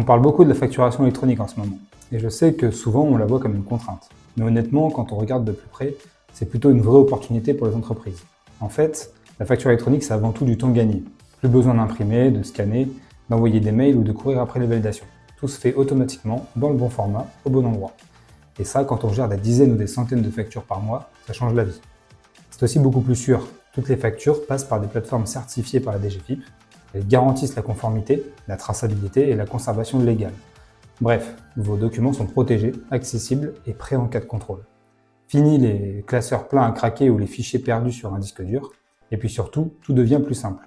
parle beaucoup de la facturation électronique en ce moment, et je sais que souvent on la voit comme une contrainte. Mais honnêtement, quand on regarde de plus près, c'est plutôt une vraie opportunité pour les entreprises. En fait, la facture électronique, c'est avant tout du temps gagné. Plus besoin d'imprimer, de scanner, d'envoyer des mails ou de courir après les validations. Tout se fait automatiquement, dans le bon format, au bon endroit. Et ça, quand on gère des dizaines ou des centaines de factures par mois, ça change la vie. C'est aussi beaucoup plus sûr. Toutes les factures passent par des plateformes certifiées par la DGFiP. Elles garantissent la conformité, la traçabilité et la conservation légale. Bref, vos documents sont protégés, accessibles et prêts en cas de contrôle. Fini les classeurs pleins à craquer ou les fichiers perdus sur un disque dur. Et puis surtout, tout devient plus simple.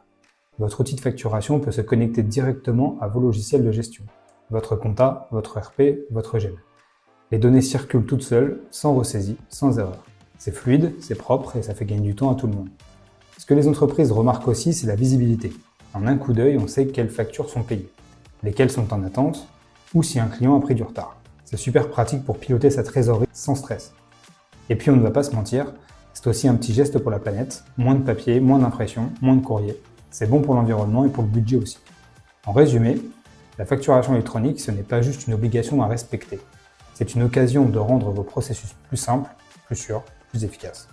Votre outil de facturation peut se connecter directement à vos logiciels de gestion. Votre compta, votre ERP, votre GEL. Les données circulent toutes seules, sans ressaisie, sans erreur. C'est fluide, c'est propre et ça fait gagner du temps à tout le monde. Ce que les entreprises remarquent aussi, c'est la visibilité. En un coup d'œil, on sait quelles factures sont payées, lesquelles sont en attente, ou si un client a pris du retard. C'est super pratique pour piloter sa trésorerie sans stress. Et puis on ne va pas se mentir, c'est aussi un petit geste pour la planète, moins de papier, moins d'impression, moins de courrier. C'est bon pour l'environnement et pour le budget aussi. En résumé, la facturation électronique, ce n'est pas juste une obligation à respecter. C'est une occasion de rendre vos processus plus simples, plus sûrs, plus efficaces.